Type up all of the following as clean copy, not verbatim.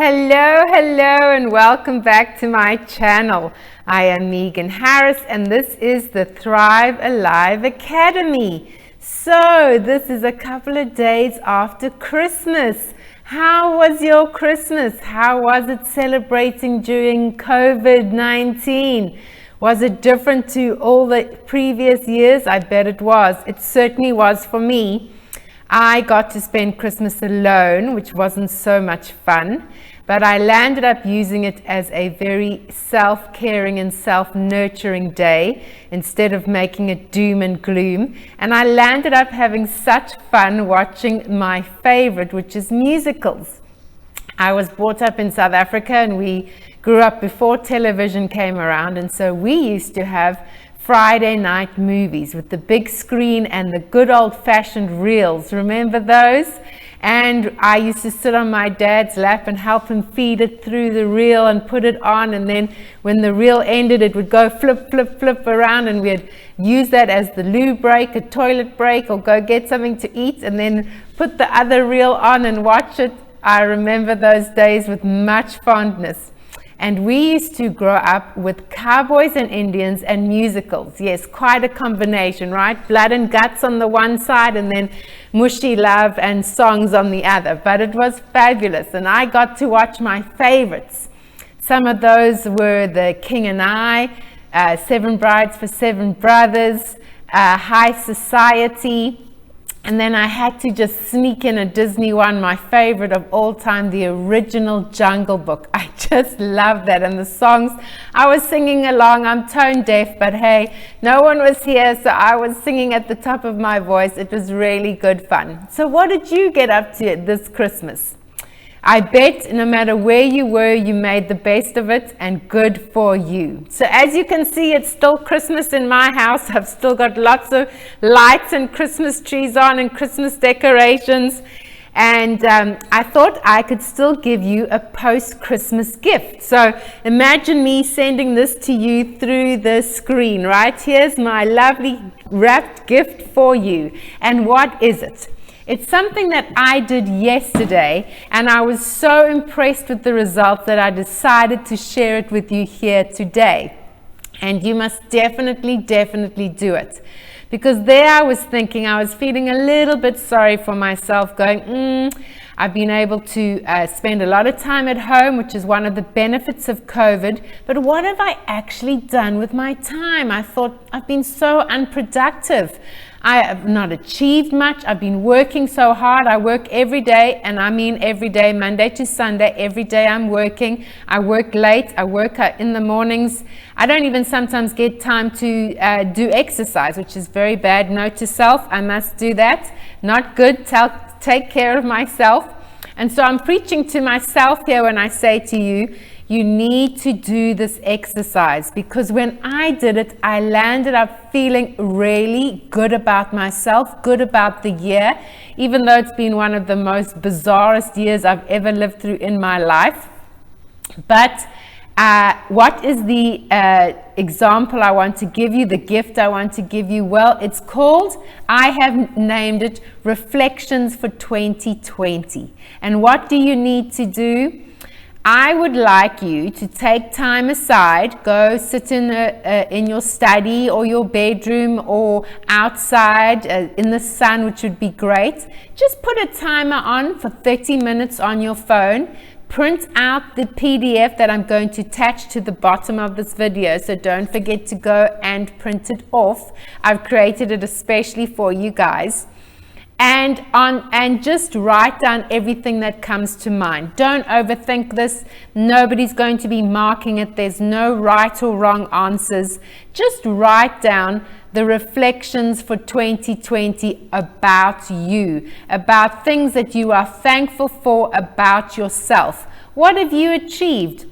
Hello, and welcome back to my channel. I am Megan Harris, and this is the Thrive Alive Academy. So, this is a couple of days after Christmas. How was your Christmas? How was it celebrating during COVID-19? Was it different to all the previous years? I bet it was. It certainly was for me. I got to spend Christmas alone, which wasn't so much fun, but I landed up using it as a very self-caring and self-nurturing day instead of making it doom and gloom. And I landed up having such fun watching my favorite, which is musicals. I was brought up in South Africa, and we grew up before television came around, and so we used to have Friday night movies with the big screen and the good old-fashioned reels. Remember those? And I used to sit on my dad's lap and help him feed it through the reel and put it on, and then when the reel ended it would go flip around, and we'd use that as the loo break, a toilet break, or go get something to eat and then put the other reel on and watch it. I remember those days with much fondness. And we used to grow up with cowboys and Indians and musicals. Yes, quite a combination, right? Blood and guts on the one side, and then mushy love and songs on the other. But it was fabulous, and I got to watch my favorites. Some of those were The King and I, Seven Brides for Seven Brothers, High Society. And then I had to just sneak in a Disney one, my favorite of all time, the original Jungle Book. I just love that. And the songs, I was singing along. I'm tone deaf, but hey, no one was here, so I was singing at the top of my voice. It was really good fun. So what did you get up to this Christmas? I bet no matter where you were, you made the best of it, and good for you. So as you can see, it's still Christmas in my house. I've still got lots of lights and Christmas trees on and Christmas decorations. And I thought I could still give you a post-Christmas gift. So imagine me sending this to you through the screen, right? Here's my lovely wrapped gift for you. And what is it? It's something that I did yesterday, and I was so impressed with the results that I decided to share it with you here today. And you must definitely do it. Because there I was thinking, I was feeling a little bit sorry for myself, going, I've been able to spend a lot of time at home, which is one of the benefits of COVID, but what have I actually done with my time? I thought I've been so unproductive. I have not achieved much. I've been working so hard. I work every day, and I mean every day, Monday to Sunday, every day I'm working. I work late. I work in the mornings. I don't even sometimes get time to do exercise, which is very bad. Note to self, I must do that. Not good. Take care of myself. And so I'm preaching to myself here when I say to you, you need to do this exercise, because when I did it, I landed up feeling really good about myself, good about the year, even though it's been one of the most bizarrest years I've ever lived through in my life. But what is the example I want to give you, the gift I want to give you? Well, it's called, I have named it Reflections for 2020. And what do you need to do? I would like you to take time aside, go sit in your study or your bedroom or outside in the sun, which would be great. Just put a timer on for 30 minutes on your phone. Print out the PDF that I'm going to attach to the bottom of this video, so don't forget to go and print it off. I've created it especially for you guys. And just write down everything that comes to mind. Don't overthink this. Nobody's going to be marking it. There's no right or wrong answers. Just write down the reflections for 2020 about you, about things that you are thankful for about yourself. What have you achieved?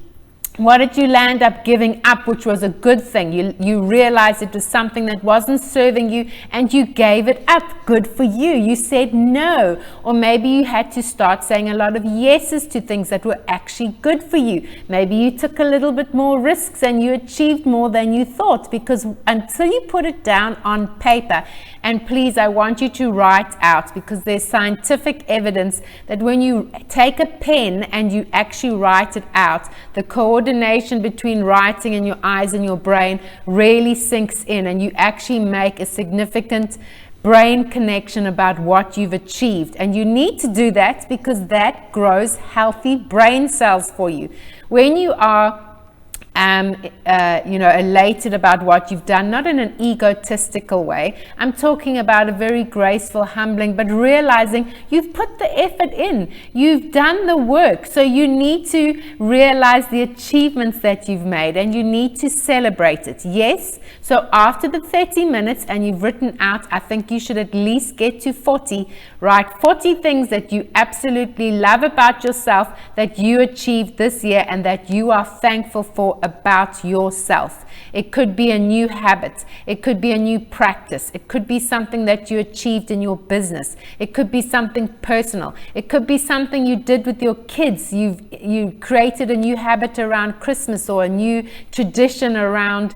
What did you land up giving up, which was a good thing? You realized it was something that wasn't serving you, and you gave it up. Good for you. You said no. Or maybe you had to start saying a lot of yeses to things that were actually good for you. Maybe you took a little bit more risks and you achieved more than you thought, because until you put it down on paper And please, I want you to write out, because there's scientific evidence that when you take a pen and you actually write it out, the coordination between writing and your eyes and your brain really sinks in, and you actually make a significant brain connection about what you've achieved. And you need to do that because that grows healthy brain cells for you. When you are elated about what you've done, not in an egotistical way. I'm talking about a very graceful, humbling, but realizing you've put the effort in. You've done the work. So you need to realize the achievements that you've made, and you need to celebrate it. Yes. So after the 30 minutes and you've written out, I think you should at least get to 40. Write 40 things that you absolutely love about yourself, that you achieved this year, and that you are thankful for about yourself. It could be a new habit. It could be a new practice. It could be something that you achieved in your business. It could be something personal. It could be something you did with your kids. You created a new habit around Christmas, or a new tradition around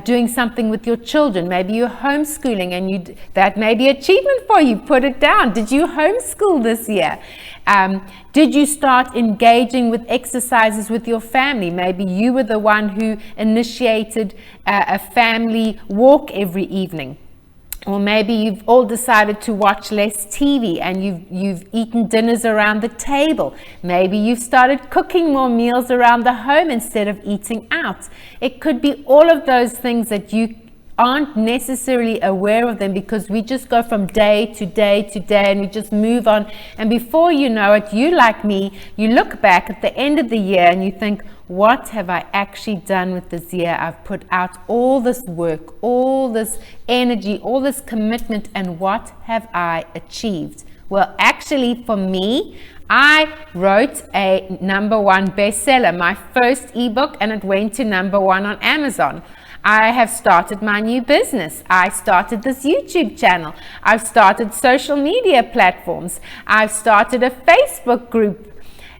doing something with your children. Maybe you're homeschooling, and that may be achievement for you. Put it down. Did you homeschool this year? Did you start engaging with exercises with your family? Maybe you were the one who initiated a family walk every evening. Or maybe you've all decided to watch less TV, and you've eaten dinners around the table. Maybe you've started cooking more meals around the home instead of eating out. It could be all of those things that you aren't necessarily aware of them, because we just go from day to day to day, and we just move on. And before you know it, you, like me, you look back at the end of the year and you think, what have I actually done with this year? I've put out all this work, all this energy, all this commitment, and what have I achieved? Well, actually, for me, I wrote a #1 bestseller, my first ebook, and it went to #1 on Amazon. I have started my new business. I started this YouTube channel. I've started social media platforms. I've started a Facebook group.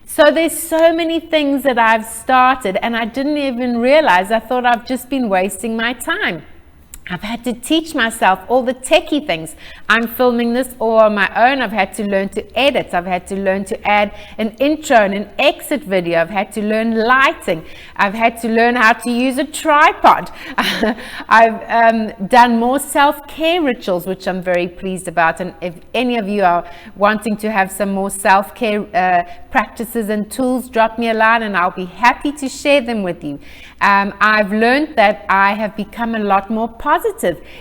So there's so many things that I've started, and I didn't even realize. I thought I've just been wasting my time. I've had to teach myself all the techie things. I'm filming this all on my own. I've had to learn to edit. I've had to learn to add an intro and an exit video. I've had to learn lighting. I've had to learn how to use a tripod. I've done more self-care rituals, which I'm very pleased about. And if any of you are wanting to have some more self-care practices and tools, drop me a line and I'll be happy to share them with you. I've learned that I have become a lot more positive,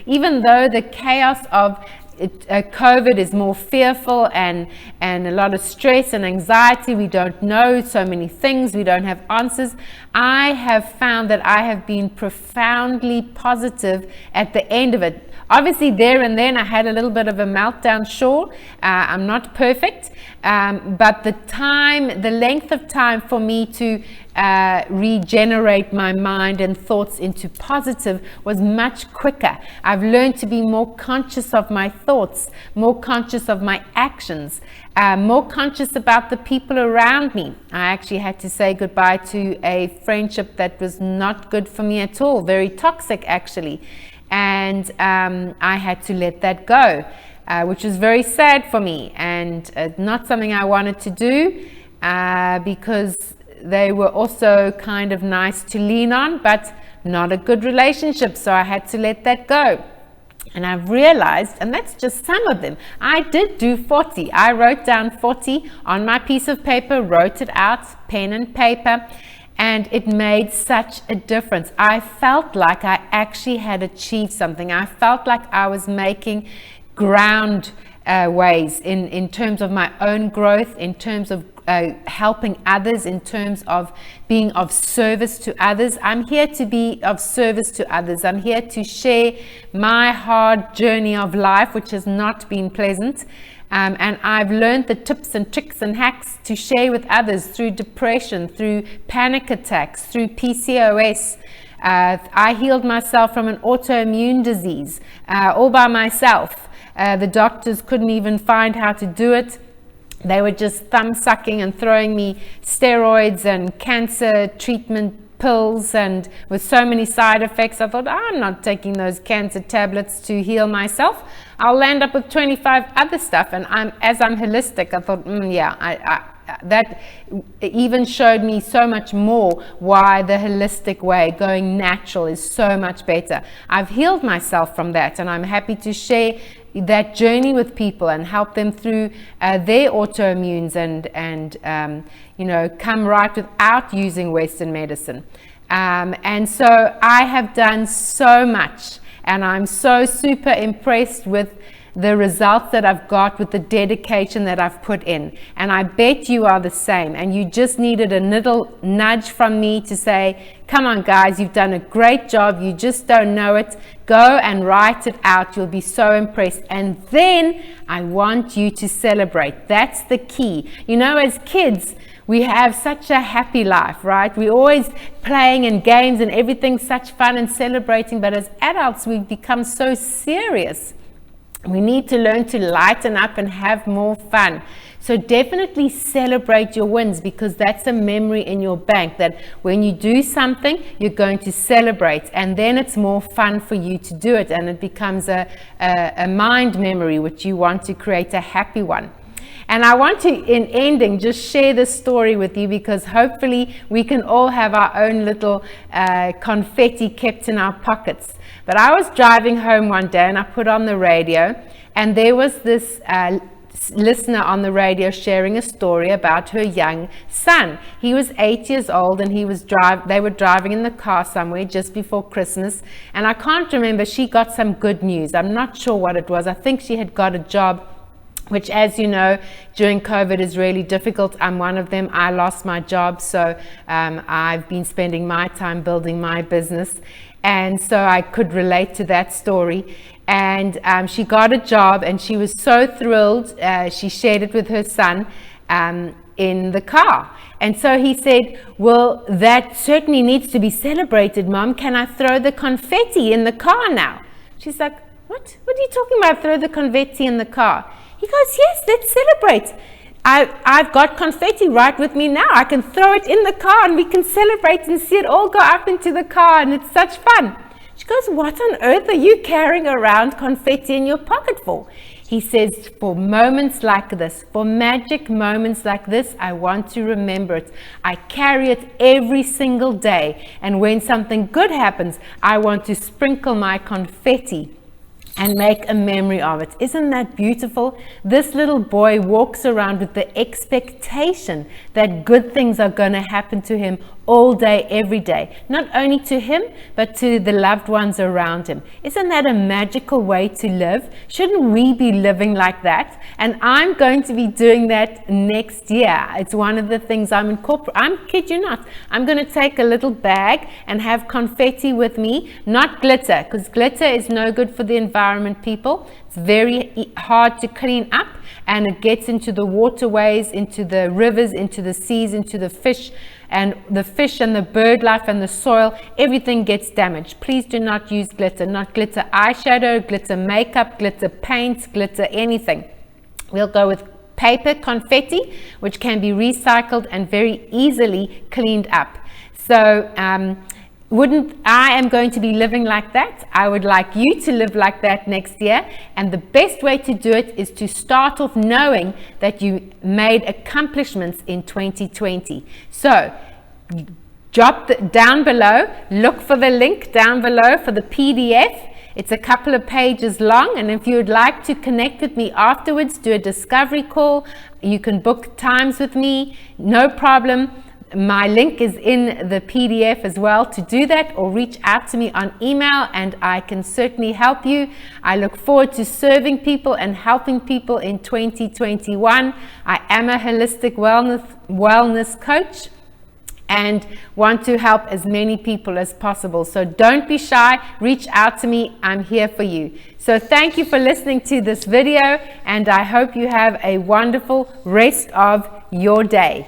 even though the chaos of COVID is more fearful and a lot of stress and anxiety. We don't know so many things. We don't have answers. I have found that I have been profoundly positive at the end of it. Obviously, there and then I had a little bit of a meltdown, sure. I'm not perfect, but the length of time for me to regenerate my mind and thoughts into positive was much quicker. I've learned to be more conscious of my thoughts, more conscious of my actions, more conscious about the people around me. I actually had to say goodbye to a friendship that was not good for me at all, very toxic actually. And I had to let that go, which was very sad for me, and not something I wanted to do, because they were also kind of nice to lean on, but not a good relationship. So I had to let that go. And I've realized, and that's just some of them, I did do 40. I wrote down 40 on my piece of paper, wrote it out, pen and paper. And it made such a difference. I felt like I actually had achieved something. I felt like I was making ground ways in terms of my own growth, in terms of helping others, in terms of being of service to others. I'm here to be of service to others. I'm here to share my hard journey of life, which has not been pleasant. And I've learned the tips and tricks and hacks to share with others through depression, through panic attacks, through PCOS. I healed myself from an autoimmune disease all by myself. The doctors couldn't even find how to do it. They were just thumb sucking and throwing me steroids and cancer treatment pills, and with so many side effects. I thought, I'm not taking those cancer tablets to heal myself. I'll land up with 25 other stuff. And as I'm holistic, I thought, that even showed me so much more why the holistic way, going natural, is so much better. I've healed myself from that, and I'm happy to share that journey with people and help them through their autoimmunes and come right without using Western medicine. And so I have done so much, and I'm so super impressed with the results that I've got, with the dedication that I've put in. And I bet you are the same. And you just needed a little nudge from me to say, come on guys, you've done a great job. You just don't know it. Go and write it out. You'll be so impressed. And then I want you to celebrate. That's the key. You know, as kids, we have such a happy life, right? We're always playing and games and everything's such fun and celebrating. But as adults, we've become so serious. We need to learn to lighten up and have more fun. So definitely celebrate your wins, because that's a memory in your bank that when you do something, you're going to celebrate, and then it's more fun for you to do it, and it becomes a mind memory which you want to create a happy one. And I want to, in ending, just share this story with you, because hopefully we can all have our own little confetti kept in our pockets. But I was driving home one day and I put on the radio, and there was this listener on the radio sharing a story about her young son. He was 8 years old, and they were driving in the car somewhere just before Christmas. And I can't remember, she got some good news. I'm not sure what it was. I think she had got a job, which, as you know, during COVID is really difficult. I'm one of them. I lost my job, so I've been spending my time building my business. And so I could relate to that story. And she got a job, and she was so thrilled. She shared it with her son in the car. And so he said, well, that certainly needs to be celebrated, Mom. Can I throw the confetti in the car now? She's like, what? What are you talking about, throw the confetti in the car? He goes, yes, let's celebrate. I've got confetti right with me now. I can throw it in the car and we can celebrate and see it all go up into the car, and it's such fun. She goes, what on earth are you carrying around confetti in your pocket for? He says, for moments like this, for magic moments like this, I want to remember it. I carry it every single day. And when something good happens, I want to sprinkle my confetti and make a memory of it. Isn't that beautiful? This little boy walks around with the expectation that good things are going to happen to him all day, every day. Not only to him, but to the loved ones around him. Isn't that a magical way to live? Shouldn't we be living like that? And I'm going to be doing that next year. It's one of the things I'm kid you not. I'm going to take a little bag and have confetti with me, not glitter, because glitter is no good for the environment, people. It's very hard to clean up, and it gets into the waterways, into the rivers, into the seas, into the fish and the bird life and the soil. Everything gets damaged. Please do not use glitter, not glitter eyeshadow, glitter makeup, glitter paint, glitter anything. We'll go with paper confetti, which can be recycled and very easily cleaned up. So I am going to be living like that. I would like you to live like that next year. And the best way to do it is to start off knowing that you made accomplishments in 2020. So drop down below, look for the link down below for the PDF. It's a couple of pages long, and if you would like to connect with me afterwards, do a discovery call. You can book times with me, no problem. My link is in the PDF as well to do that, or reach out to me on email and I can certainly help you. I look forward to serving people and helping people in 2021. I am a holistic wellness coach and want to help as many people as possible. So don't be shy, reach out to me, I'm here for you. So thank you for listening to this video, and I hope you have a wonderful rest of your day.